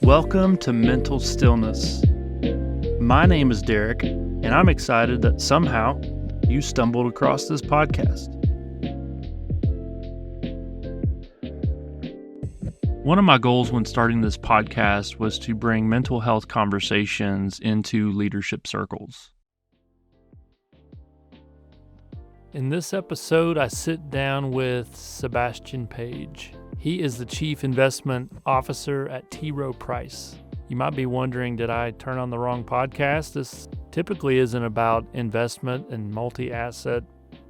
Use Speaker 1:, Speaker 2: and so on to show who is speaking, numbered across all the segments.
Speaker 1: Welcome to Mental Stillness. My name is Derek, and I'm excited that somehow you stumbled across this podcast. One of my goals when starting this podcast was to bring mental health conversations into leadership circles. In this episode, I sit down with Sebastien Page. He is the Chief Investment Officer at Rowe Price. You might be wondering, did I turn on the wrong podcast? This typically isn't about investment and multi-asset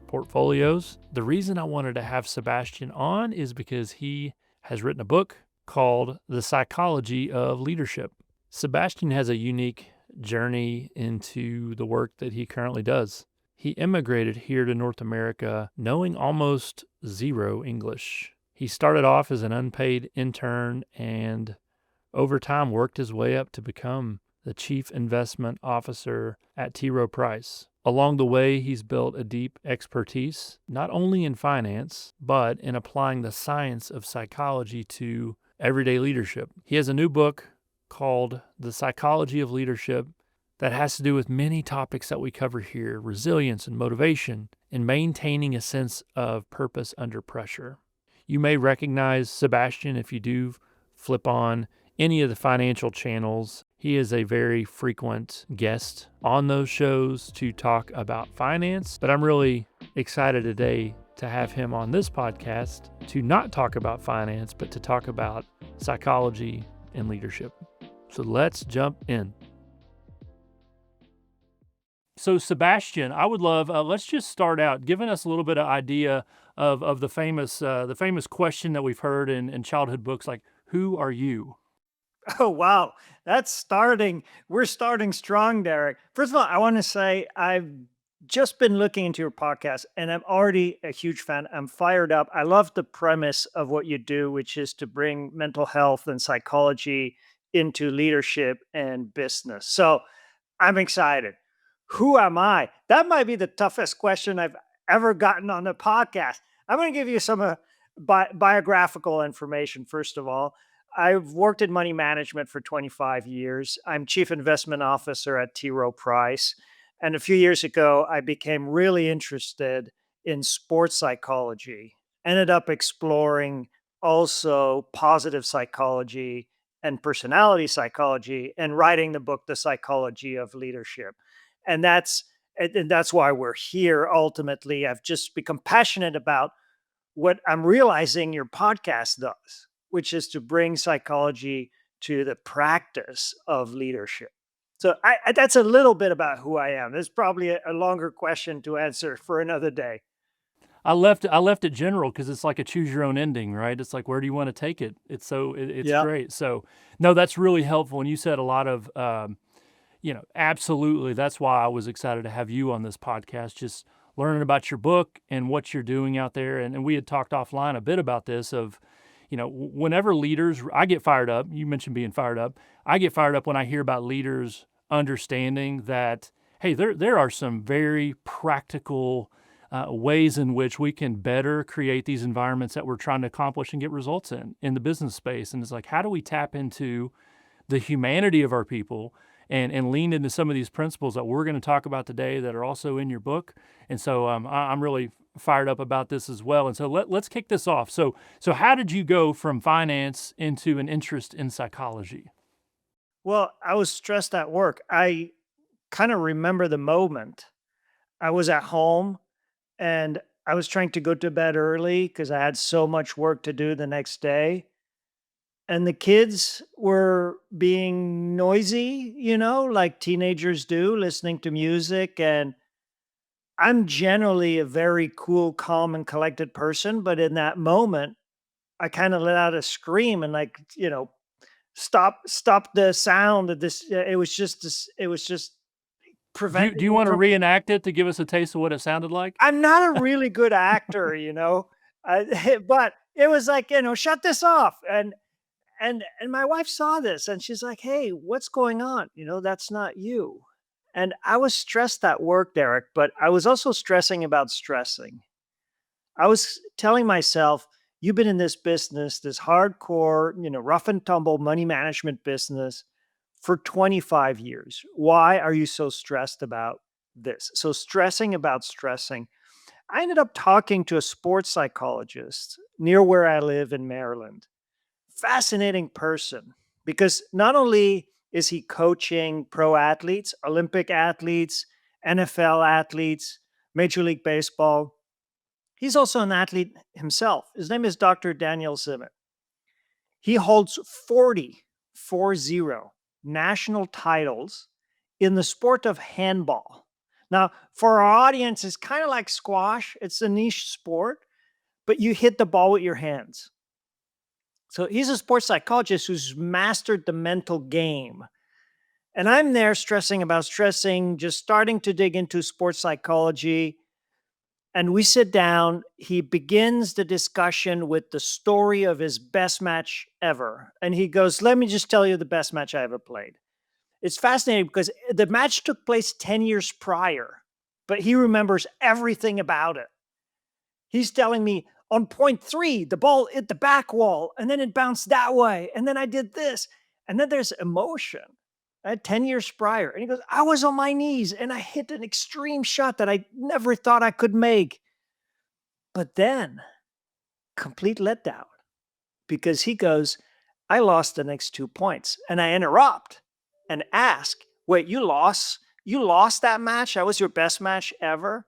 Speaker 1: portfolios. The reason I wanted to have Sebastien on is because he has written a book called The Psychology of Leadership. Sebastien has a unique journey into the work that he currently does. He immigrated here to North America knowing almost zero English. He started off as an unpaid intern and over time worked his way up to become the Chief Investment Officer at Rowe Price. Along the way, he's built a deep expertise, not only in finance, but in applying the science of psychology to everyday leadership. He has a new book called The Psychology of Leadership that has to do with many topics that we cover here: resilience and motivation, and maintaining a sense of purpose under pressure. You may recognize Sebastien if you do flip on any of the financial channels. He is a very frequent guest on those shows to talk about finance, but I'm really excited today to have him on this podcast to not talk about finance, but to talk about psychology and leadership. So let's jump in. So Sebastien, I would love, let's just start out giving us a little bit of idea of the famous question that we've heard in childhood books, like, who are you?
Speaker 2: Oh, wow. We're starting strong, Derek. First of all, I want to say I've just been looking into your podcast and I'm already a huge fan. I'm fired up. I love the premise of what you do, which is to bring mental health and psychology into leadership and business. So I'm excited. Who am I? That might be the toughest question I've ever gotten on the podcast. I'm going to give you some biographical information, first of all. I've worked in money management for 25 years. I'm chief investment officer at Rowe Price. And a few years ago, I became really interested in sports psychology, ended up exploring also positive psychology and personality psychology, and writing the book, The Psychology of Leadership. And that's why we're here ultimately. I've just become passionate about what I'm realizing your podcast does, which is to bring psychology to the practice of leadership. So that's a little bit about who I am. There's probably a longer question to answer for another day.
Speaker 1: I left it general because it's like a choose your own ending, right? It's like, where do you want to take it? It's
Speaker 2: Yeah.
Speaker 1: great. So no, that's really helpful. And you said a lot of, absolutely. That's why I was excited to have you on this podcast, just learning about your book and what you're doing out there. And we had talked offline a bit about this of, whenever leaders, I get fired up. You mentioned being fired up. I get fired up when I hear about leaders understanding that, hey, there are some very practical ways in which we can better create these environments that we're trying to accomplish and get results in the business space. And it's like, how do we tap into the humanity of our people and lean into some of these principles that we're going to talk about today that are also in your book? And so I'm really fired up about this as well. And so let's kick this off. So how did you go from finance into an interest in psychology?
Speaker 2: Well, I was stressed at work. I kind of remember the moment. I was at home and I was trying to go to bed early because I had so much work to do the next day. And the kids were being noisy, like teenagers do, listening to music. And I'm generally a very cool, calm, and collected person. But in that moment, I kind of let out a scream and, like, stop the sound of this. It was just
Speaker 1: Do
Speaker 2: preventing
Speaker 1: you
Speaker 2: me
Speaker 1: want to
Speaker 2: from.
Speaker 1: reenact it to give us a taste of what it sounded like?
Speaker 2: I'm not a really good actor, but it was like, shut this off. And my wife saw this and she's like, "Hey, what's going on? That's not you." And I was stressed at work, Derek, but I was also stressing about stressing. I was telling myself, You've been in this business, this hardcore, rough and tumble money management business for 25 years. Why are you so stressed about this? So, stressing about stressing. I ended up talking to a sports psychologist near where I live in Maryland. Fascinating person because not only is he coaching pro athletes, Olympic athletes, NFL athletes, Major League Baseball, he's also an athlete himself. His name is Dr. Daniel Zimmett. He holds 40 national titles in the sport of handball. Now, for our audience, it's kind of like squash. It's a niche sport, but you hit the ball with your hands. So he's a sports psychologist who's mastered the mental game. And I'm there stressing about stressing, just starting to dig into sports psychology. And we sit down. He begins the discussion with the story of his best match ever. And he goes, "Let me just tell you the best match I ever played." It's fascinating because the match took place 10 years prior, but he remembers everything about it. He's telling me on point three, the ball hit the back wall and then it bounced that way. And then I did this. And then there's emotion. I had 10 years prior. And he goes, "I was on my knees and I hit an extreme shot that I never thought I could make." But then, complete letdown because he goes, "I lost the next 2 points." And I interrupt and ask, "Wait, you lost? You lost that match? That was your best match ever?"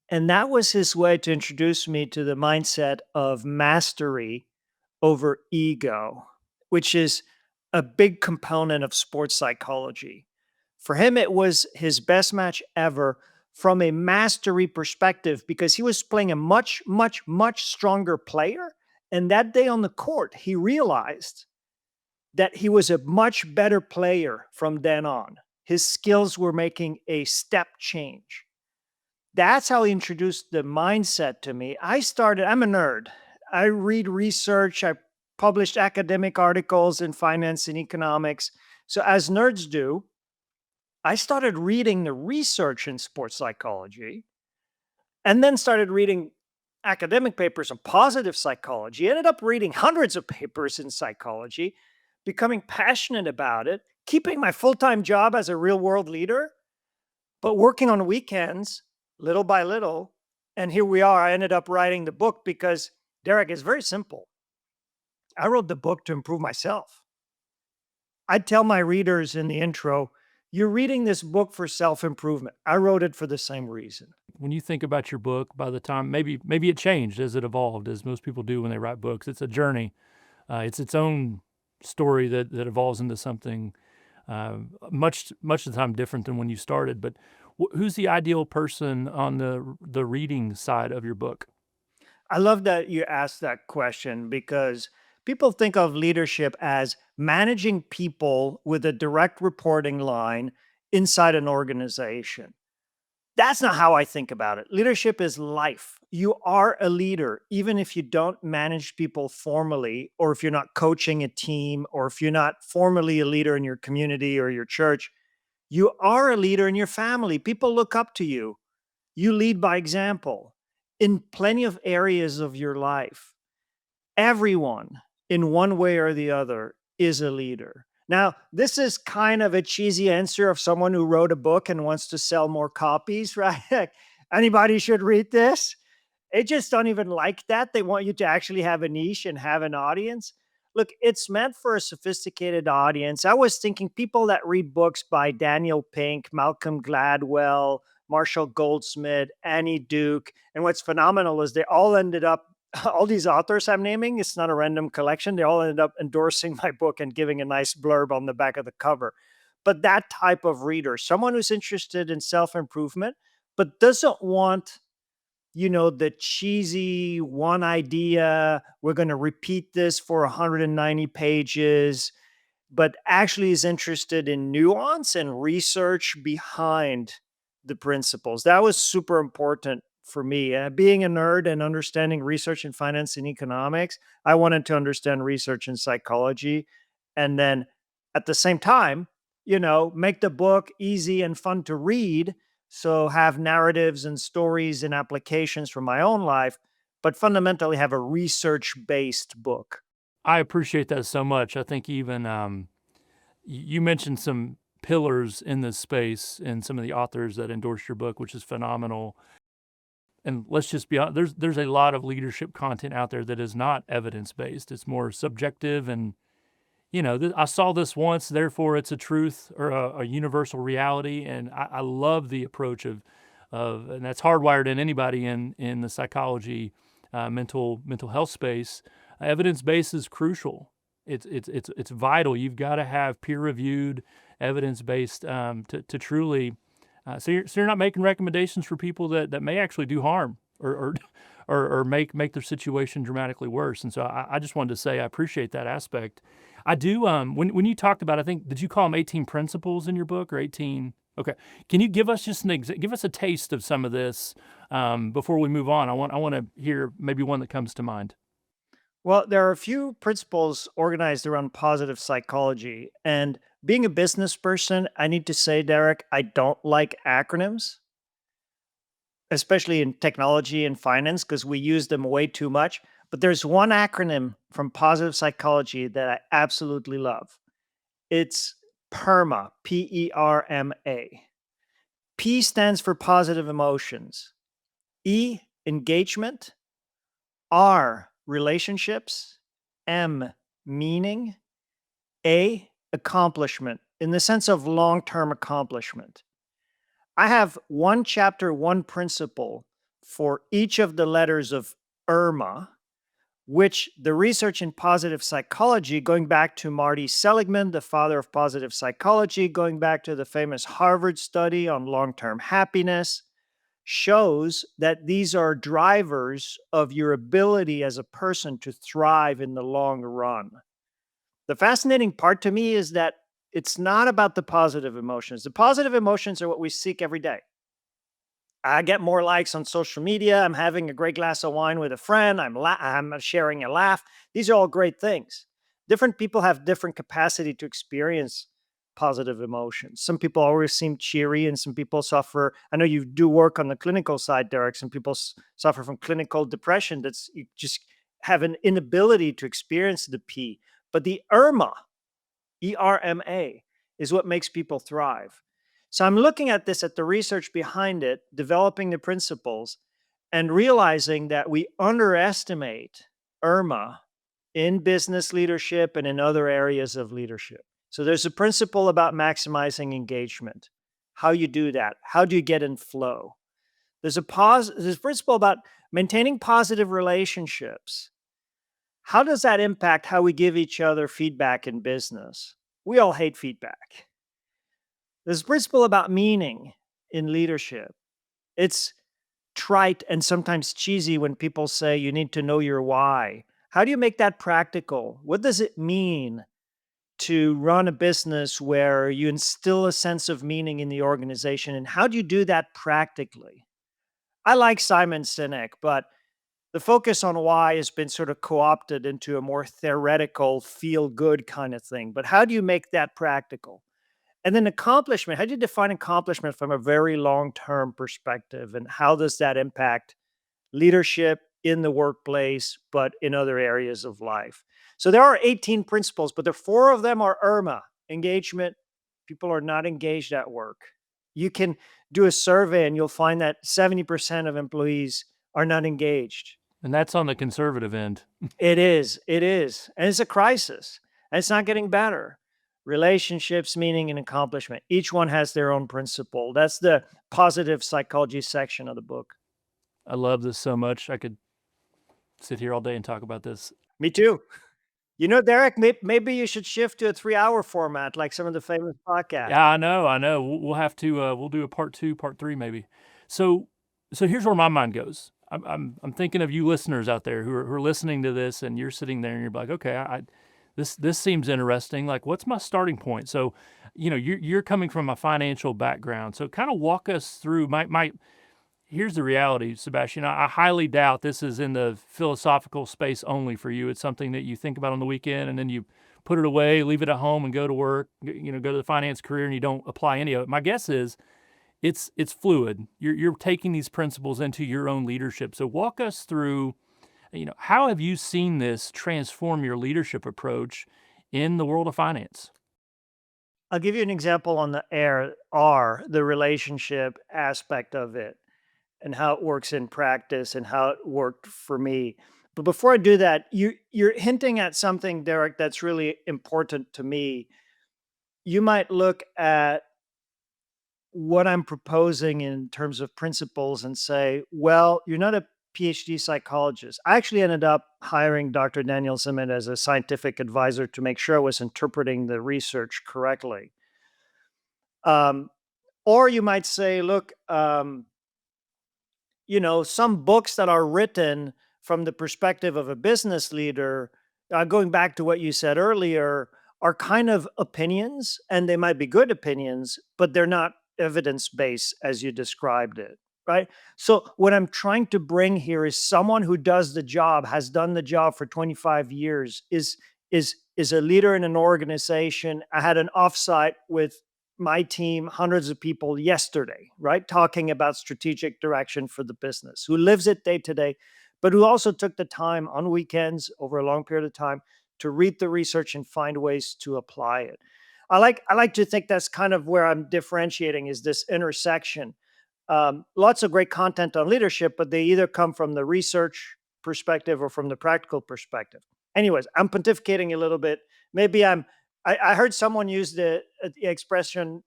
Speaker 2: And that was his way to introduce me to the mindset of mastery over ego, which is a big component of sports psychology. For him, it was his best match ever from a mastery perspective because he was playing a much, much, much stronger player. And that day on the court, he realized that he was a much better player from then on. His skills were making a step change. That's how he introduced the mindset to me. I'm a nerd. I read research, I published academic articles in finance and economics. So, as nerds do, I started reading the research in sports psychology and then started reading academic papers on positive psychology. Ended up reading hundreds of papers in psychology, becoming passionate about it, keeping my full time job as a real world leader, but working on weekends little by little. And here we are. I ended up writing the book because, Derek, it's very simple. I wrote the book to improve myself. I tell my readers in the intro, you're reading this book for self-improvement. I wrote it for the same reason.
Speaker 1: When you think about your book, by the time maybe it changed as it evolved, as most people do when they write books. It's a journey. It's its own story that evolves into something much of the time different than when you started. But who's the ideal person on the reading side of your book?
Speaker 2: I love that you asked that question because people think of leadership as managing people with a direct reporting line inside an organization. That's not how I think about it. Leadership is life. You are a leader, even if you don't manage people formally, or if you're not coaching a team, or if you're not formally a leader in your community or your church. You are a leader in your family. People look up to you. You lead by example in plenty of areas of your life. Everyone, in one way or the other, is a leader. Now, this is kind of a cheesy answer of someone who wrote a book and wants to sell more copies, right? Anybody should read this. They just don't even like that. They want you to actually have a niche and have an audience. Look, it's meant for a sophisticated audience. I was thinking people that read books by Daniel Pink, Malcolm Gladwell, Marshall Goldsmith, Annie Duke. And what's phenomenal is they all ended up, all these authors I'm naming, it's not a random collection. They all ended up endorsing my book and giving a nice blurb on the back of the cover. But that type of reader, someone who's interested in self improvement, but doesn't want the cheesy one idea, we're going to repeat this for 190 pages, but actually is interested in nuance and research behind the principles. That was super important for me. Being a nerd and understanding research in finance and economics, I wanted to understand research in psychology. And then at the same time, make the book easy and fun to read. So have narratives and stories and applications from my own life, but fundamentally have a research-based book.
Speaker 1: I appreciate that so much. I think even you mentioned some pillars in this space and some of the authors that endorsed your book, which is phenomenal. And let's just be honest, there's a lot of leadership content out there that is not evidence-based. It's more subjective and, I saw this once, therefore it's a truth or a universal reality. And I love the approach and that's hardwired in anybody in the psychology, mental health space. Evidence-based is crucial. It's vital. You've got to have peer-reviewed, evidence-based to truly. So you're not making recommendations for people that may actually do harm or make their situation dramatically worse. And so I just wanted to say I appreciate that aspect. I do. When you talked about, I think, did you call them 18 principles in your book or 18? Okay. Can you give us just give us a taste of some of this before we move on? I want to hear maybe one that comes to mind.
Speaker 2: Well, there are a few principles organized around positive psychology. And being a business person, I need to say, Derek, I don't like acronyms, especially in technology and finance, because we use them way too much. But there's one acronym from positive psychology that I absolutely love. It's PERMA, P-E-R-M-A. P stands for positive emotions. E, engagement. R, relationships. M, meaning. A, accomplishment, in the sense of long-term accomplishment. I have one chapter, one principle for each of the letters of IRMA, which the research in positive psychology, going back to Marty Seligman, the father of positive psychology, going back to the famous Harvard study on long-term happiness, shows that these are drivers of your ability as a person to thrive in the long run. The fascinating part to me is that it's not about the positive emotions. The positive emotions are what we seek every day. I get more likes on social media. I'm having a great glass of wine with a friend. I'm sharing a laugh. These are all great things. Different people have different capacity to experience positive emotions. Some people always seem cheery and some people suffer. I know you do work on the clinical side, Derek. Some people suffer from clinical depression. You just have an inability to experience the P. But the IRMA, ERMA, is what makes people thrive. So I'm looking at this, at the research behind it, developing the principles, and realizing that we underestimate IRMA in business leadership and in other areas of leadership. So there's a principle about maximizing engagement. How you do that? How do you get in flow? There's a principle about maintaining positive relationships. How does that impact how we give each other feedback in business? We all hate feedback. There's a principle about meaning in leadership. It's trite and sometimes cheesy when people say you need to know your why. How do you make that practical? What does it mean to run a business where you instill a sense of meaning in the organization? And how do you do that practically? I like Simon Sinek, but the focus on why has been sort of co-opted into a more theoretical, feel-good kind of thing. But how do you make that practical? And then accomplishment, how do you define accomplishment from a very long-term perspective? And how does that impact leadership in the workplace, but in other areas of life? So there are 18 principles, but the 4 of them are IRMA, engagement. People are not engaged at work. You can do a survey and you'll find that 70% of employees are not engaged.
Speaker 1: And that's on the conservative end.
Speaker 2: It is. And it's a crisis. And it's not getting better. Relationships, meaning, and accomplishment. Each one has their own principle. That's the positive psychology section of the book.
Speaker 1: I love this so much. I could sit here all day and talk about this.
Speaker 2: Me too. Derek, maybe you should shift to a 3-hour format like some of the famous podcasts.
Speaker 1: Yeah, I know. We'll have to. We'll do a part 2, part 3, maybe. So here's where my mind goes. I'm thinking of you listeners out there who are listening to this, and you're sitting there and you're like, okay, this seems interesting. Like, what's my starting point? So, you're coming from a financial background, so kind of walk us through my. Here's the reality, Sebastien. I highly doubt this is in the philosophical space only for you. It's something that you think about on the weekend and then you put it away, leave it at home, and go to work. Go to the finance career, and you don't apply any of it. My guess is it's fluid. You're taking these principles into your own leadership. So walk us through How have you seen this transform your leadership approach in the world of finance?
Speaker 2: I'll give you an example on the relationship aspect of it and how it works in practice and how it worked for me. But before I do that, you're hinting at something, Derek, that's really important to me. You might look at what I'm proposing in terms of principles and say, well, you're not a PhD psychologist. I actually ended up hiring Dr. Daniel Zimmett as a scientific advisor to make sure I was interpreting the research correctly. Um, or you might say, look, some books that are written from the perspective of a business leader, going back to what you said earlier, are kind of opinions, and they might be good opinions, but they're not evidence based as you described it, right? So, what I'm trying to bring here is someone who does the job, has done the job for 25 years, is a leader in an organization. I had an offsite with my team, hundreds of people yesterday, right? Talking about strategic direction for the business, who lives it day to day, but who also took the time on weekends over a long period of time to read the research and find ways to apply it. I like to think that's kind of where I'm differentiating is this intersection. Lots of great content on leadership, but they either come from the research perspective or from the practical perspective. Anyways, I'm pontificating a little bit. Maybe I heard someone use the expression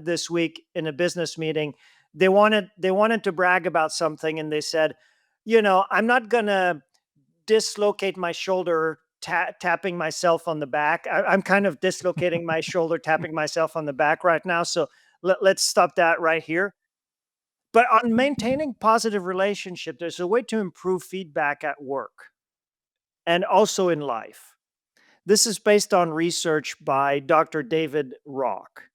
Speaker 2: this week in a business meeting. They wanted to brag about something, and they said, I'm not gonna dislocate my shoulder tapping myself on the back. I'm kind of dislocating my shoulder tapping myself on the back right now. So let's stop that right here. But on maintaining positive relationship, there's a way to improve feedback at work and also in life. This is based on research by Dr. David Rock.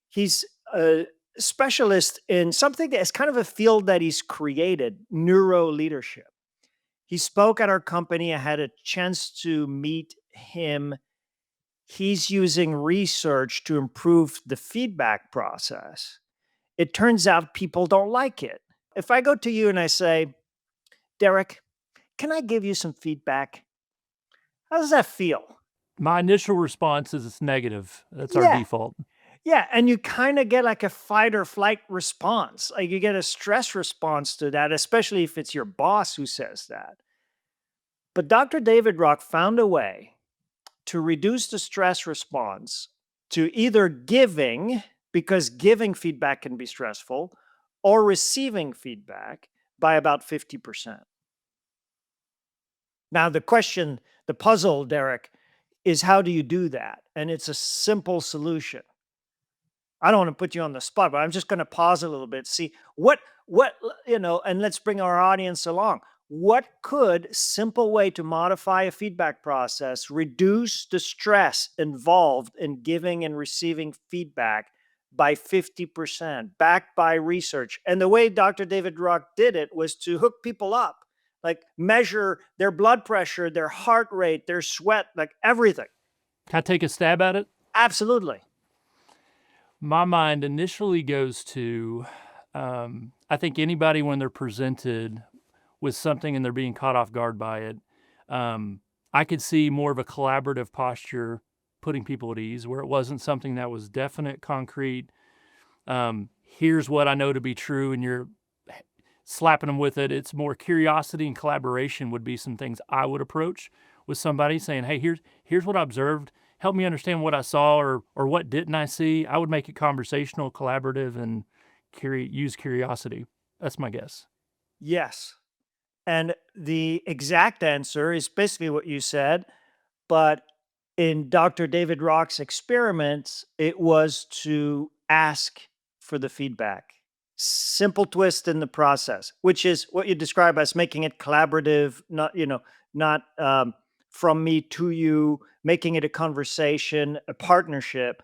Speaker 2: He's a specialist in something that is kind of a field that he's created, neuro leadership. He spoke at our company. I had a chance to meet him. He's using research to improve the feedback process. It turns out people don't like it. If I go to you and I say, Derek, can I give you some feedback? How does that feel?
Speaker 1: My initial response is it's negative. That's our
Speaker 2: Yeah.
Speaker 1: default.
Speaker 2: Yeah. And you kind of get like a fight or flight response. Like you get a stress response to that, especially if it's your boss who says that. But Dr. David Rock found a way to reduce the stress response to either giving, because giving feedback can be stressful, or receiving feedback by about 50%. Now, the puzzle, Derek, is how do you do that? And it's a simple solution. I don't want to put you on the spot, but I'm just going to pause a little bit, see what and let's bring our audience along. What could simple way to modify a feedback process reduce the stress involved in giving and receiving feedback by 50%, backed by research? And the way Dr. David Rock did it was to hook people up, like measure their blood pressure, their heart rate, their sweat, like everything.
Speaker 1: Can I take a stab at it?
Speaker 2: Absolutely.
Speaker 1: My mind initially goes to I think anybody when they're presented with something and they're being caught off guard by it, I could see more of a collaborative posture putting people at ease where it wasn't something that was definite, concrete. Here's what I know to be true, and you're slapping them with it. It's more curiosity and collaboration would be some things I would approach with somebody saying, hey, here's what I observed. Help me understand what I saw or what didn't I see. I would make it conversational, collaborative, and use curiosity. That's my guess.
Speaker 2: Yes. And the exact answer is basically what you said, but in Dr. David Rock's experiments, it was to ask for the feedback. Simple twist in the process, which is what you describe as making it collaborative, not from me to you, making it a conversation, a partnership.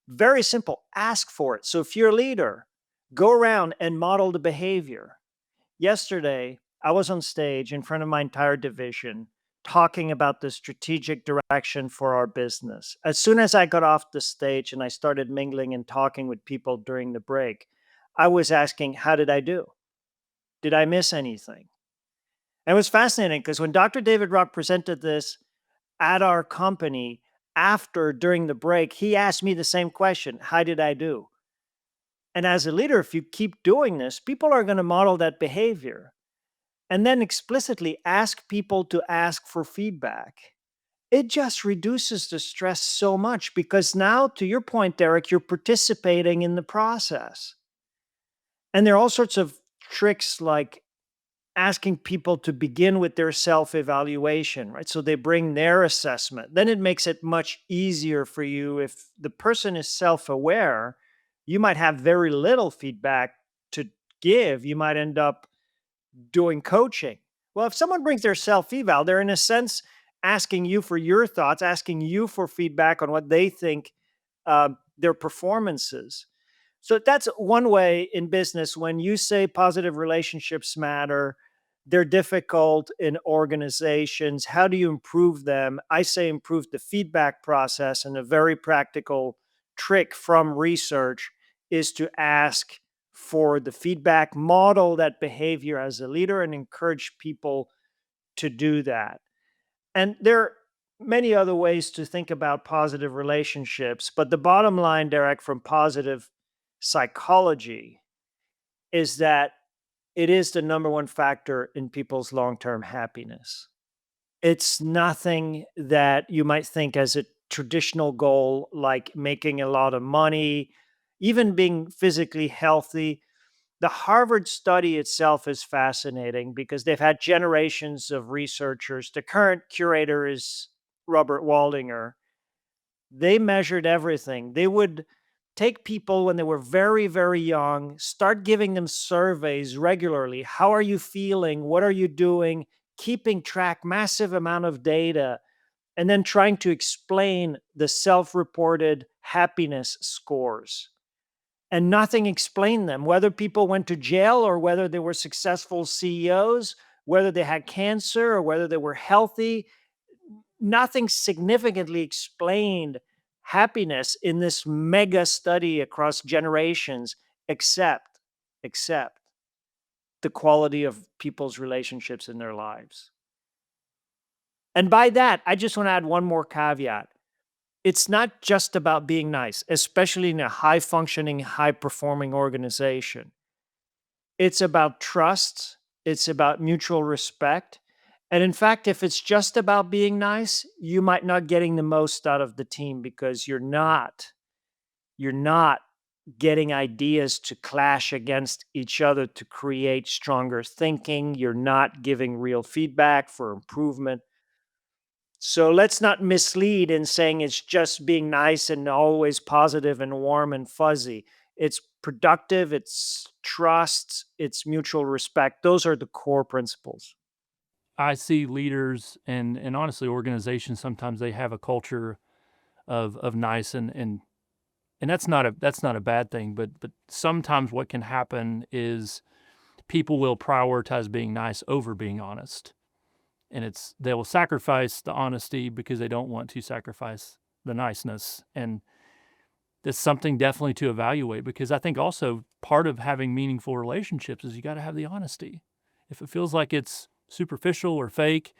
Speaker 2: Very simple. Ask for it. So if you're a leader, go around and model the behavior. Yesterday, I was on stage in front of my entire division talking about the strategic direction for our business. As soon as I got off the stage and I started mingling and talking with people during the break, I was asking, how did I do? Did I miss anything? And it was fascinating because when Dr. David Rock presented this at our company during the break, he asked me the same question: how did I do? And as a leader, if you keep doing this, people are going to model that behavior and then explicitly ask people to ask for feedback. It just reduces the stress so much because now, to your point, Derek, you're participating in the process. And there are all sorts of tricks like asking people to begin with their self evaluation, right? So they bring their assessment. Then it makes it much easier for you. If the person is self aware, you might have very little feedback to give. You might end up doing coaching. Well, if someone brings their self eval, they're in a sense asking you for your thoughts, asking you for feedback on what they think their performance is. So that's one way in business. When you say positive relationships matter, they're difficult in organizations. How do you improve them? I say improve the feedback process. And a very practical trick from research is to ask for the feedback, model that behavior as a leader, and encourage people to do that. And there are many other ways to think about positive relationships. But the bottom line, Derek, from positive psychology is that it is the number one factor in people's long term happiness. It's nothing that you might think as a traditional goal, like making a lot of money, even being physically healthy. The Harvard study itself is fascinating because they've had generations of researchers. The current curator is Robert Waldinger. They measured everything. They would take people when they were very, very young, start giving them surveys regularly. How are you feeling? What are you doing? Keeping track, massive amount of data, and then trying to explain the self reported happiness scores. And nothing explained them, whether people went to jail or whether they were successful CEOs, whether they had cancer or whether they were healthy. Nothing significantly explained happiness in this mega study across generations except except the quality of people's relationships in their lives. And by that, I just want to add one more caveat. It's not just about being nice, especially in a high functioning, high performing organization. It's about trust, it's about mutual respect. And in fact, if it's just about being nice, you might not getting the most out of the team because you're not getting ideas to clash against each other to create stronger thinking. You're not giving real feedback for improvement. So let's not mislead in saying it's just being nice and always positive and warm and fuzzy. It's productive, it's trust, it's mutual respect. Those are the core principles.
Speaker 1: I see leaders and honestly organizations sometimes they have a culture of nice and that's not a bad thing, but sometimes what can happen is people will prioritize being nice over being honest. And they will sacrifice the honesty because they don't want to sacrifice the niceness. And that's something definitely to evaluate because I think also part of having meaningful relationships is you got to have the honesty. If it feels like it's superficial or fake,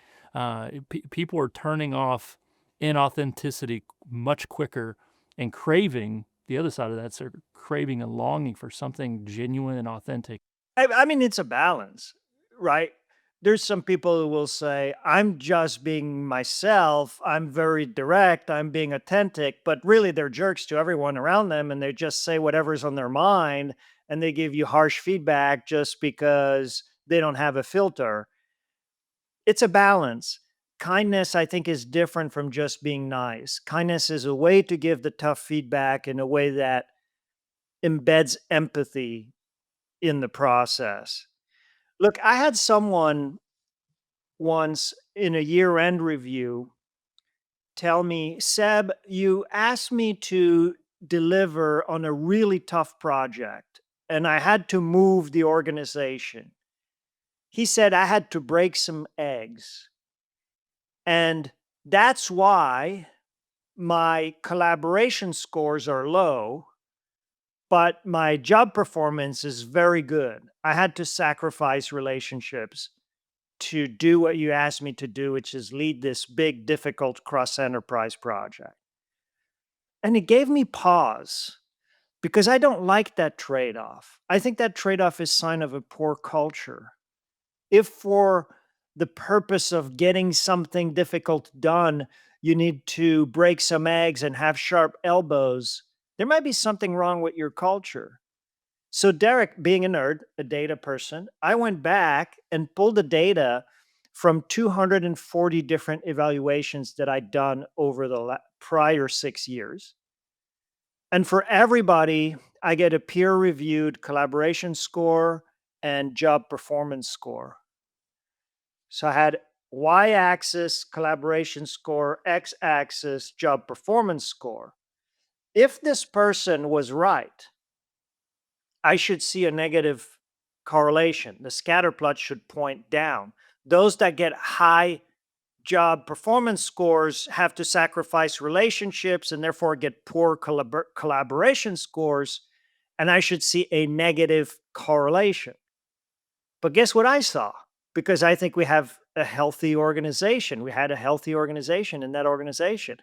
Speaker 1: people are turning off inauthenticity much quicker and craving the other side of that. So craving and longing for something genuine and authentic.
Speaker 2: I mean, it's a balance, right? There's some people who will say, I'm just being myself. I'm very direct. I'm being authentic, but really they're jerks to everyone around them and they just say whatever's on their mind and they give you harsh feedback just because they don't have a filter. It's a balance. Kindness, I think, is different from just being nice. Kindness is a way to give the tough feedback in a way that embeds empathy in the process. Look, I had someone once in a year end review tell me, Seb, you asked me to deliver on a really tough project, and I had to move the organization. He said I had to break some eggs. And that's why my collaboration scores are low, but my job performance is very good. I had to sacrifice relationships to do what you asked me to do, which is lead this big, difficult cross enterprise project. And it gave me pause because I don't like that trade off. I think that trade off is sign of a poor culture. If for the purpose of getting something difficult done, you need to break some eggs and have sharp elbows, there might be something wrong with your culture. So, Derek, being a nerd, a data person, I went back and pulled the data from 240 different evaluations that I'd done over the prior 6 years. And for everybody, I get a peer reviewed collaboration score and job performance score. So I had y axis collaboration score, x axis job performance score. If this person was right, I should see a negative correlation. The scatter plot should point down. Those that get high job performance scores have to sacrifice relationships and therefore get poor collaboration scores. And I should see a negative correlation. But guess what I saw? Because I think we have a healthy organization. We had a healthy organization in that organization.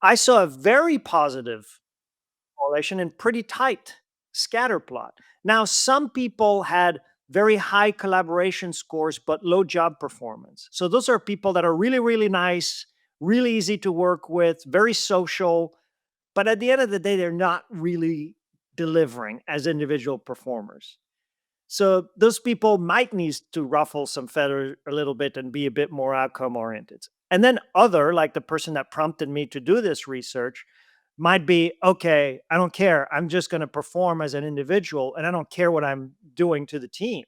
Speaker 2: I saw a very positive correlation and pretty tight scatter plot. Now, some people had very high collaboration scores, but low job performance. So those are people that are really, really nice, really easy to work with, very social. But at the end of the day, they're not really delivering as individual performers. So those people might need to ruffle some feathers a little bit and be a bit more outcome oriented. And then other, like the person that prompted me to do this research, might be, okay, I don't care. I'm just going to perform as an individual and I don't care what I'm doing to the team.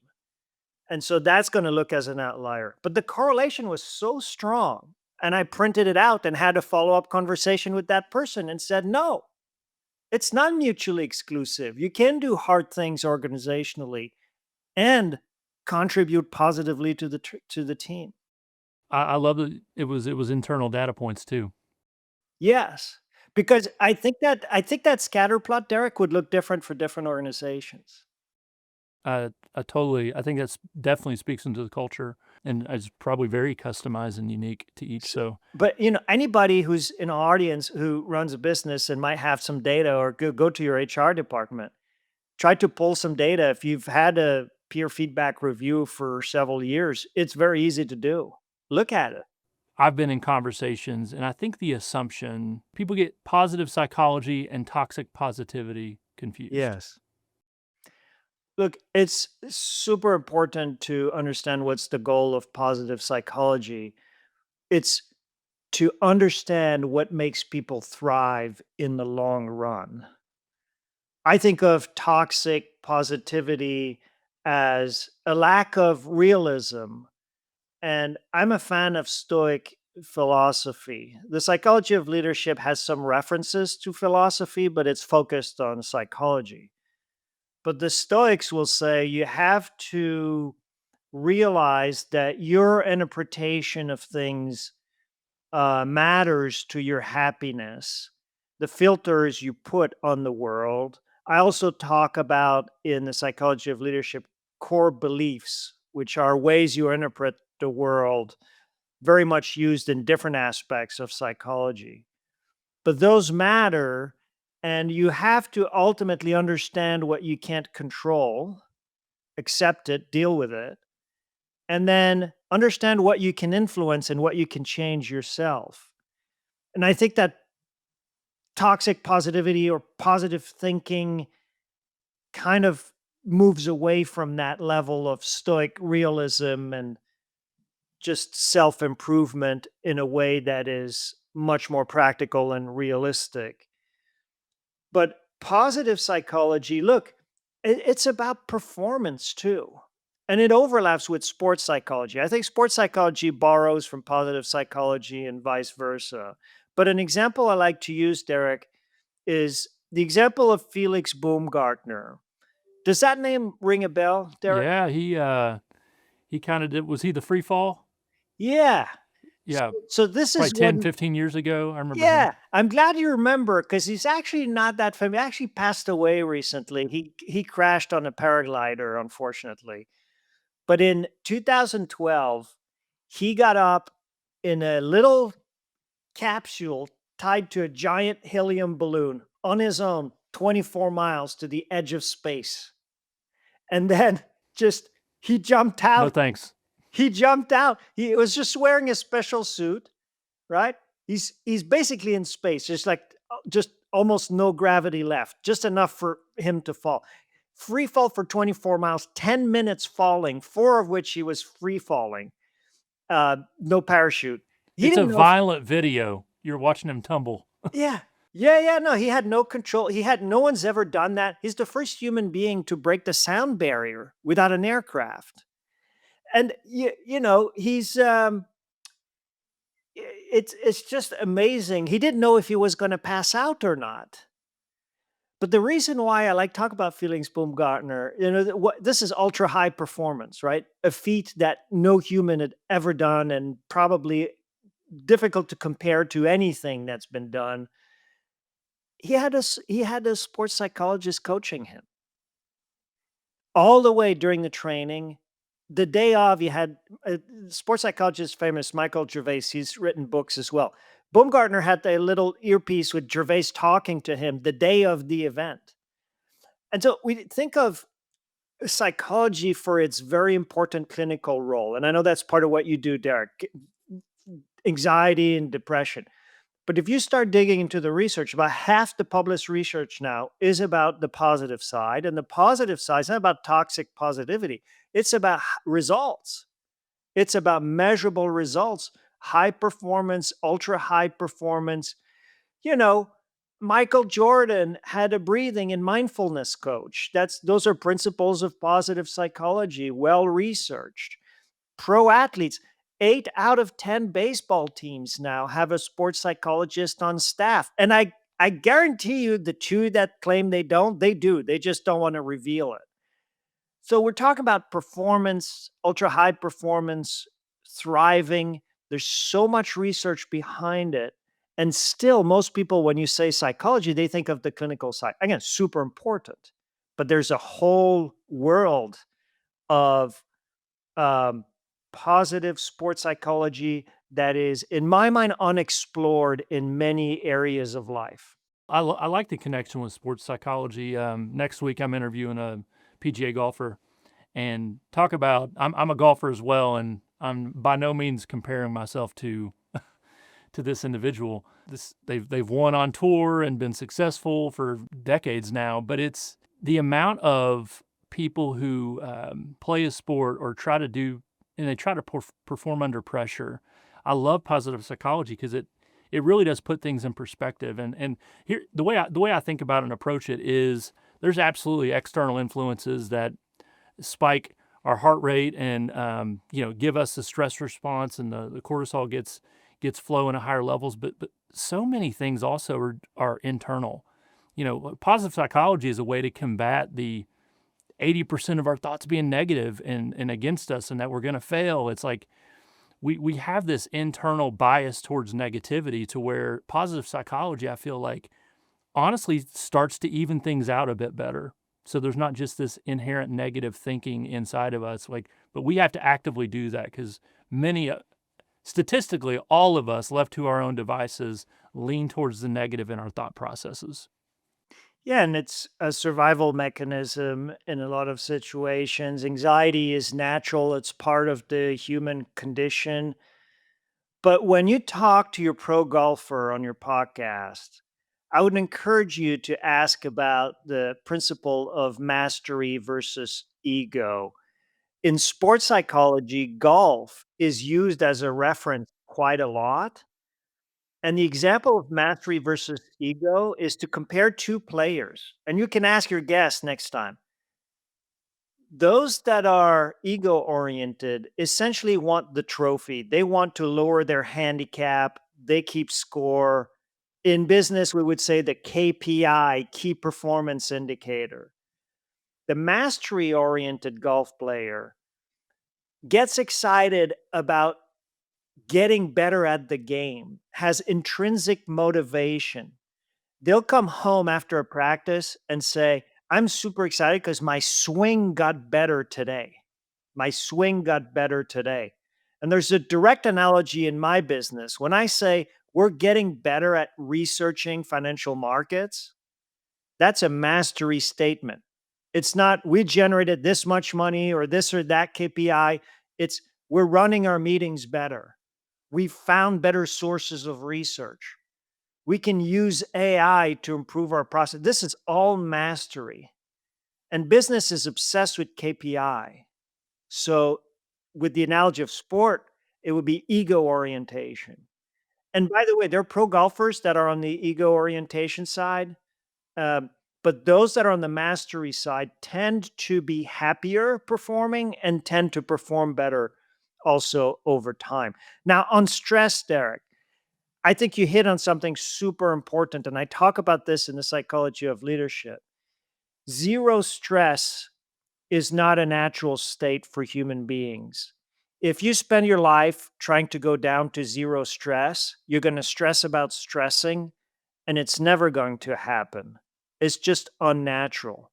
Speaker 2: And so that's going to look as an outlier. But the correlation was so strong. And I printed it out and had a follow up conversation with that person and said, no, it's not mutually exclusive. You can do hard things organizationally and contribute positively to the team.
Speaker 1: I love that it was internal data points too.
Speaker 2: Yes, because I think that scatter plot, Derek, would look different for different organizations.
Speaker 1: I think that's definitely speaks into the culture and is probably very customized and unique to each. So
Speaker 2: But anybody who's in our audience who runs a business and might have some data, or go to your HR department, try to pull some data. If you've had a peer feedback review for several years, it's very easy to do. Look at it.
Speaker 1: I've been in conversations, and I think the assumption people get positive psychology and toxic positivity confused.
Speaker 2: Yes. Look, it's super important to understand what's the goal of positive psychology. It's to understand what makes people thrive in the long run. I think of toxic positivity as a lack of realism. And I'm a fan of Stoic philosophy. The psychology of leadership has some references to philosophy, but it's focused on psychology. But the Stoics will say you have to realize that your interpretation of things matters to your happiness, the filters you put on the world. I also talk about in the psychology of leadership core beliefs, which are ways you interpret the world, very much used in different aspects of psychology. But those matter, and you have to ultimately understand what you can't control, accept it, deal with it, and then understand what you can influence and what you can change yourself. And I think that toxic positivity or positive thinking kind of moves away from that level of stoic realism and just self improvement in a way that is much more practical and realistic. But positive psychology, look, it's about performance too. And it overlaps with sports psychology. I think sports psychology borrows from positive psychology and vice versa. But an example I like to use, Derek, is the example of Felix Baumgartner. Does that name ring a bell, Derek?
Speaker 1: Yeah, he kind of did. Was he the free fall?
Speaker 2: Yeah.
Speaker 1: Yeah,
Speaker 2: So this
Speaker 1: probably
Speaker 2: is
Speaker 1: 10,
Speaker 2: one.
Speaker 1: 15 years ago. I remember him.
Speaker 2: Yeah, I'm glad you remember because he's actually not that famous. He actually passed away recently. He crashed on a paraglider, unfortunately. But in 2012, he got up in a little capsule tied to a giant helium balloon on his own, 24 miles to the edge of space. And then just he jumped
Speaker 1: No
Speaker 2: out.
Speaker 1: thanks.
Speaker 2: He jumped out. He was just wearing a special suit, right? He's basically in space, just like just almost no gravity left, just enough for him to fall. Free fall for 24 miles, 10 minutes falling, 4 of which he was free falling. No parachute. He
Speaker 1: It's a
Speaker 2: didn't know if
Speaker 1: violent video. You're watching him tumble.
Speaker 2: yeah. Yeah, no, he had no control. No one's ever done that. He's the first human being to break the sound barrier without an aircraft. And he's it's just amazing. He didn't know if he was going to pass out or not. But the reason why I like talk about Felix Baumgartner, this is ultra high performance, right? A feat that no human had ever done, and probably difficult to compare to anything that's been done. He had a sports psychologist coaching him all the way during the training. The day of, you had a sports psychologist famous Michael Gervais. He's written books as well. Baumgartner had a little earpiece with Gervais talking to him the day of the event. And so we think of psychology for its very important clinical role. And I know that's part of what you do, Derek, anxiety and depression. But if you start digging into the research, about half the published research now is about the positive side. And the positive side is not about toxic positivity, it's about results. It's about measurable results, high performance, ultra high performance. You know, Michael Jordan had a breathing and mindfulness coach. Those are principles of positive psychology, well researched. Pro athletes, 8 out of 10 baseball teams now have a sports psychologist on staff. And I guarantee you the two that claim they don't, they do. They just don't want to reveal it. So we're talking about performance, ultra high performance, thriving. There's so much research behind it. And still, most people, when you say psychology, they think of the clinical side. Again, super important. But there's a whole world of um, positive sports psychology that is, in my mind, unexplored in many areas of life.
Speaker 1: I like the connection with sports psychology. Next week, I'm interviewing a PGA golfer and talk about. I'm a golfer as well, and I'm by no means comparing myself to this individual. They've won on tour and been successful for decades now, but it's the amount of people who play a sport or try to do and they try to perform under pressure. I love positive psychology because it really does put things in perspective. And here the way I think about and approach it is there's absolutely external influences that spike our heart rate and give us the stress response and the cortisol gets flowing at higher levels. But so many things also are internal. Positive psychology is a way to combat the 80% of our thoughts being negative and against us and that we're going to fail. It's like we have this internal bias towards negativity to where positive psychology, I feel like, honestly starts to even things out a bit better. So there's not just this inherent negative thinking inside of us, but we have to actively do that because statistically, all of us left to our own devices lean towards the negative in our thought processes.
Speaker 2: Yeah, and it's a survival mechanism in a lot of situations. Anxiety is natural, it's part of the human condition. But when you talk to your pro golfer on your podcast, I would encourage you to ask about the principle of mastery versus ego. In sports psychology, golf is used as a reference quite a lot. And the example of mastery versus ego is to compare two players. And you can ask your guest next time. Those that are ego oriented essentially want the trophy. They want to lower their handicap. They keep score. In business, we would say the KPI, key performance indicator. The mastery oriented golf player gets excited about getting better at the game, has intrinsic motivation. They'll come home after a practice and say, I'm super excited because my swing got better today. My swing got better today. And there's a direct analogy in my business. When I say we're getting better at researching financial markets, that's a mastery statement. It's not we generated this much money or this or that KPI. It's we're running our meetings better. We found better sources of research. We can use AI to improve our process. This is all mastery. And business is obsessed with KPI. So, with the analogy of sport, it would be ego orientation. And by the way, there are pro golfers that are on the ego orientation side. Um, but those that are on the mastery side tend to be happier performing and tend to perform better also over time. Now, on stress, Derek, I think you hit on something super important. And I talk about this in the psychology of leadership. Zero stress is not a natural state for human beings. If you spend your life trying to go down to zero stress, you're going to stress about stressing, and it's never going to happen. It's just unnatural.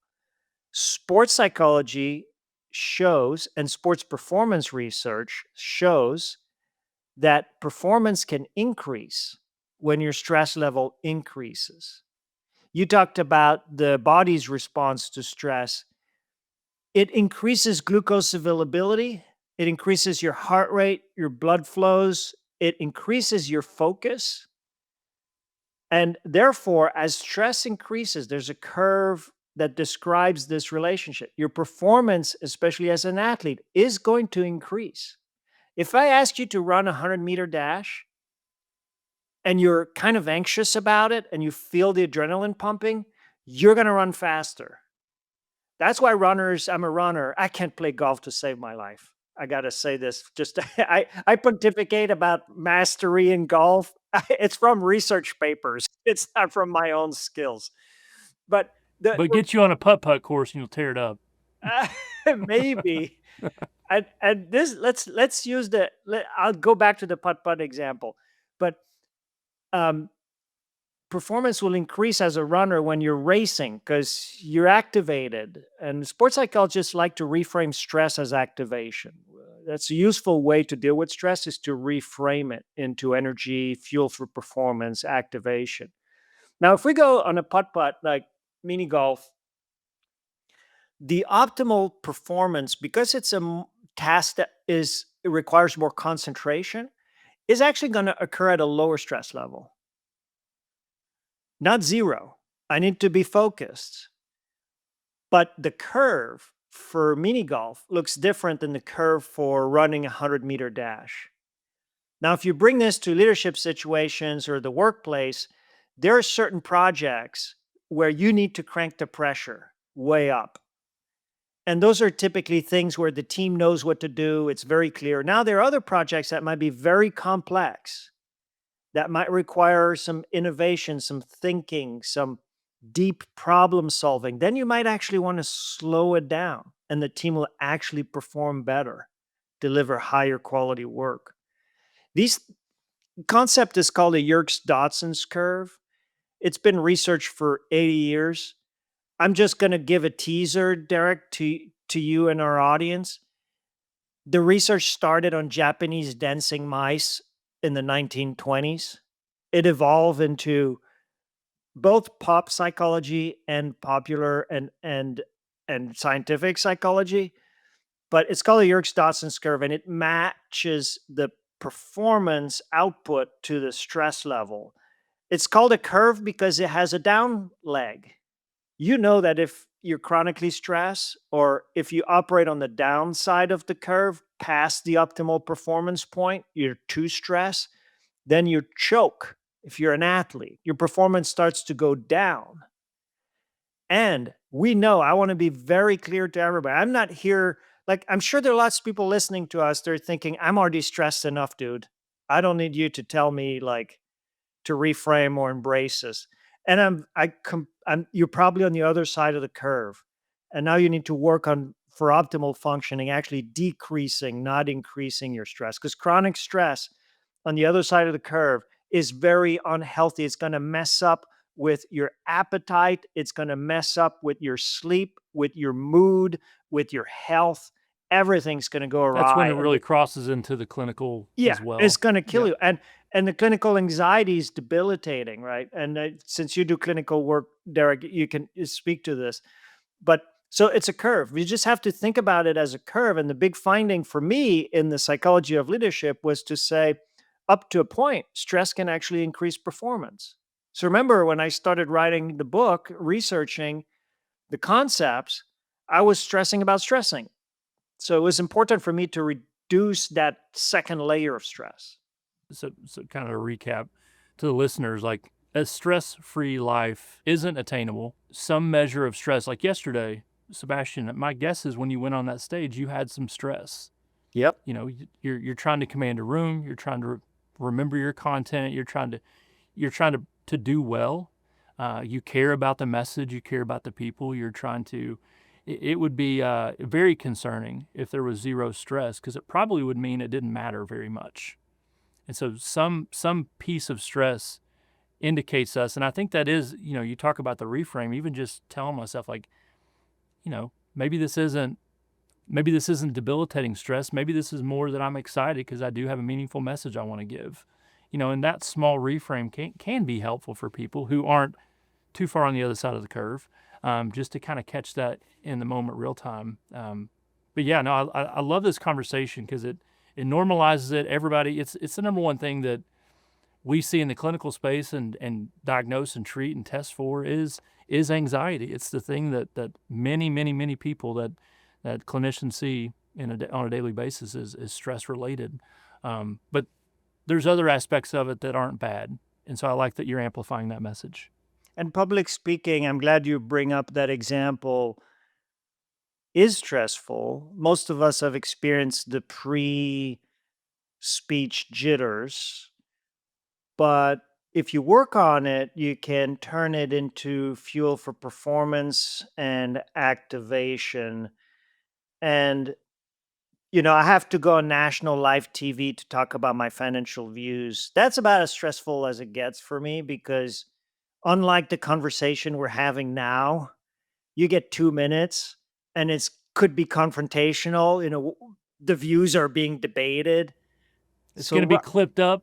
Speaker 2: Sports psychology shows, and sports performance research shows, that performance can increase when your stress level increases. You talked about the body's response to stress. It increases glucose availability, it increases your heart rate, your blood flows, it increases your focus. And therefore, as stress increases, there's a curve that describes this relationship. Your performance, especially as an athlete, is going to increase. If I ask you to run a 100-meter dash and you're kind of anxious about it and you feel the adrenaline pumping, you're going to run faster. That's why runners, I'm a runner. I can't play golf to save my life. I got to say this. Just I pontificate about mastery in golf. It's from research papers. It's not from my own skills. But the
Speaker 1: But get you on a putt-putt course and you'll tear it up.
Speaker 2: maybe and this let's use I'll go back to the putt putt example. But um performance will increase as a runner when you're racing because you're activated. And sports psychologists like to reframe stress as activation. That's a useful way to deal with stress is to reframe it into energy, fuel for performance, activation. Now, if we go on a putt putt like mini golf, the optimal performance, because it's a task that it requires more concentration, is actually going to occur at a lower stress level. Not zero. I need to be focused. But the curve for mini golf looks different than the curve for running a 100-meter dash. Now, if you bring this to leadership situations or the workplace, there are certain projects where you need to crank the pressure way up. And those are typically things where the team knows what to do. It's very clear. Now, there are other projects that might be very complex, that might require some innovation, some thinking, some deep problem solving. Then you might actually want to slow it down and the team will actually perform better, deliver higher quality work. This concept is called a Yerkes-Dodson's curve. It's been researched for 80 years. I'm just going to give a teaser, Derek, to you and our audience. The research started on Japanese dancing mice in the 1920s. It evolved into both pop psychology and popular and scientific psychology, but it's called the Yerkes-Dodson's curve, and it matches the performance output to the stress level. It's called a curve because it has a down leg. You know that if you're chronically stressed or if you operate on the downside of the curve past the optimal performance point, you're too stressed, then you choke. If you're an athlete, your performance starts to go down. And we know, I want to be very clear to everybody. I'm not here, like, I'm sure there are lots of people listening to us. They're thinking, I'm already stressed enough, dude. I don't need you to tell me, like, to reframe or embrace this. And you're probably on the other side of the curve. And now you need to work on, for optimal functioning, actually decreasing, not increasing your stress. Because chronic stress on the other side of the curve is very unhealthy. It's going to mess up with your appetite. It's going to mess up with your sleep, with your mood, with your health. everything's going to go
Speaker 1: That's when
Speaker 2: awry.
Speaker 1: it really crosses into the clinical
Speaker 2: Yeah,
Speaker 1: as well.
Speaker 2: it's going to kill
Speaker 1: Yeah.
Speaker 2: you. And the clinical anxiety is debilitating, right? And since you do clinical work, Derek, you can speak to this. But so it's a curve. You just have to think about it as a curve. And the big finding for me in the psychology of leadership was to say, up to a point, stress can actually increase performance. So remember when I started writing the book, researching the concepts, I was stressing about stressing. So it was important for me to reduce that second layer of stress.
Speaker 1: So kind of a recap to the listeners, like a stress-free life isn't attainable. Some measure of stress, like yesterday, Sebastian, my guess is when you went on that stage, you had some stress.
Speaker 2: Yep.
Speaker 1: You know, you're trying to command a room, you're trying to remember your content, you're trying to do well. You care about the message, you care about the people, you're trying to. It would be very concerning if there was zero stress, because it probably would mean it didn't matter very much. And so some piece of stress indicates us, and I think that is, you talk about the reframe, even just telling myself like, maybe this isn't debilitating stress. Maybe this is more that I'm excited because I do have a meaningful message I want to give. And that small reframe can be helpful for people who aren't too far on the other side of the curve, just to kind of catch that in the moment, real time. But yeah, no, I love this conversation because it normalizes it. Everybody, it's the number one thing that we see in the clinical space and diagnose and treat and test for is anxiety. It's the thing that many people that clinicians see on a daily basis is stress related. But there's other aspects of it that aren't bad, and so I like that you're amplifying that message.
Speaker 2: And public speaking, I'm glad you bring up that example, is stressful. Most of us have experienced the pre speech jitters, but if you work on it, you can turn it into fuel for performance and activation. And, I have to go on national live TV to talk about my financial views. That's about as stressful as it gets for me because, unlike the conversation we're having now, you get 2 minutes and it's could be confrontational, the views are being debated.
Speaker 1: It's
Speaker 2: So
Speaker 1: going to be clipped up.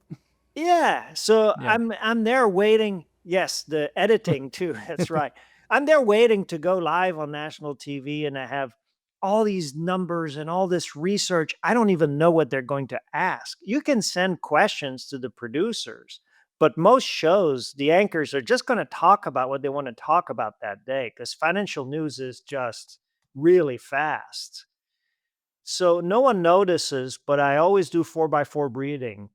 Speaker 2: yeah, so
Speaker 1: Yeah.
Speaker 2: I'm there waiting. Yes, the editing too. That's right. I'm there waiting to go live on national TV, and I have all these numbers and all this research. I don't even know what they're going to ask. You can send questions to the producers, but most shows, the anchors are just going to talk about what they want to talk about that day because financial news is just really fast. So no one notices, but I always do 4x4 breathing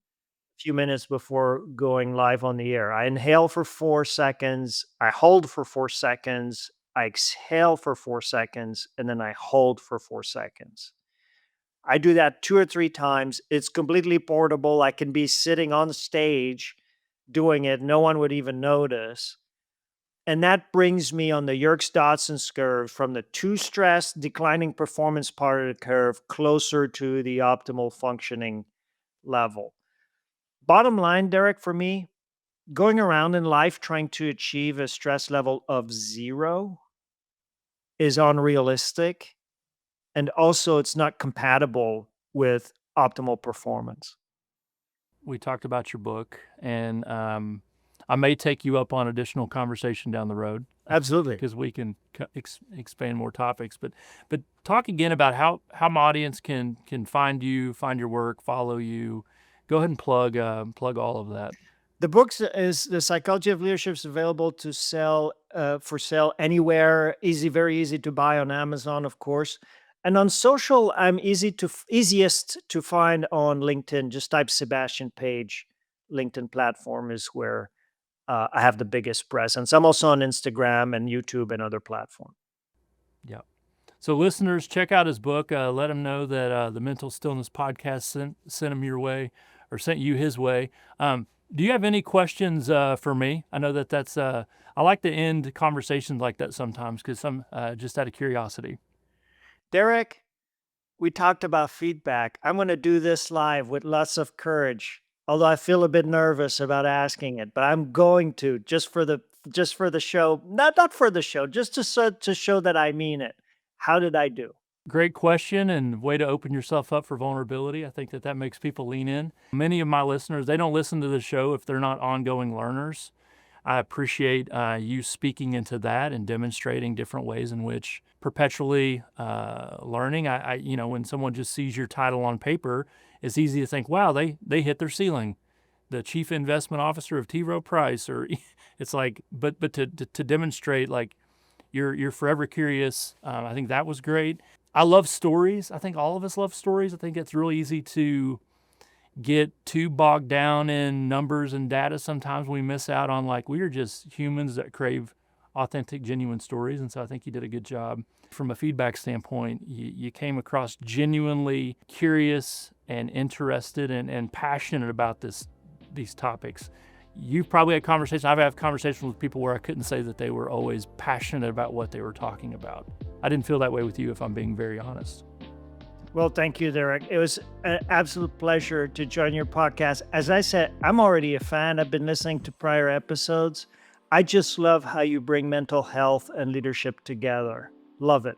Speaker 2: few minutes before going live on the air. I inhale for 4 seconds, I hold for 4 seconds, I exhale for 4 seconds, and then I hold for 4 seconds. I do that 2 or 3 times. It's completely portable. I can be sitting on stage doing it. No one would even notice. And that brings me on the Yerkes-Dodson's curve from the too stressed, declining performance part of the curve closer to the optimal functioning level. Bottom line, Derek, for me, going around in life trying to achieve a stress level of 0 is unrealistic. And also, it's not compatible with optimal performance.
Speaker 1: We talked about your book, and I may take you up on additional conversation down the road
Speaker 2: Absolutely.
Speaker 1: because we can expand more topics. But talk again about how my audience can find you, find your work, follow you. Go ahead and plug all of that.
Speaker 2: The book is The Psychology of Leadership is available to sell for sale anywhere. Easy, very easy to buy on Amazon, of course. And on social, I'm easiest to find on LinkedIn. Just type Sebastien Page. LinkedIn platform is where I have the biggest presence. I'm also on Instagram and YouTube and other platforms.
Speaker 1: Yeah. So listeners, check out his book. Let him know that the Mental Stillness Podcast sent him your way, or sent you his way. Do you have any questions for me? I know that's I like to end conversations like that sometimes because some just out of curiosity.
Speaker 2: Derek, we talked about feedback. I'm going to do this live with lots of courage, although I feel a bit nervous about asking it, but I'm going to just for the show, not for the show, just to show that I mean it. How did I do?
Speaker 1: Great question and way to open yourself up for vulnerability. I think that makes people lean in. Many of my listeners, they don't listen to the show if they're not ongoing learners. I appreciate you speaking into that and demonstrating different ways in which perpetually learning. When someone just sees your title on paper, it's easy to think, wow, they hit their ceiling. The chief investment officer of Rowe Price, or it's like, but to demonstrate like you're forever curious. I think that was great. I love stories. I think all of us love stories. I think it's really easy to get too bogged down in numbers and data. Sometimes we miss out on like, we are just humans that crave authentic, genuine stories. And so I think you did a good job. From a feedback standpoint, you came across genuinely curious and interested and passionate about these topics. You've probably had conversations. I've had conversations with people where I couldn't say that they were always passionate about what they were talking about. I didn't feel that way with you, if I'm being very honest.
Speaker 2: Well, thank you, Derek. It was an absolute pleasure to join your podcast. As I said, I'm already a fan. I've been listening to prior episodes. I just love how you bring mental health and leadership together. Love it.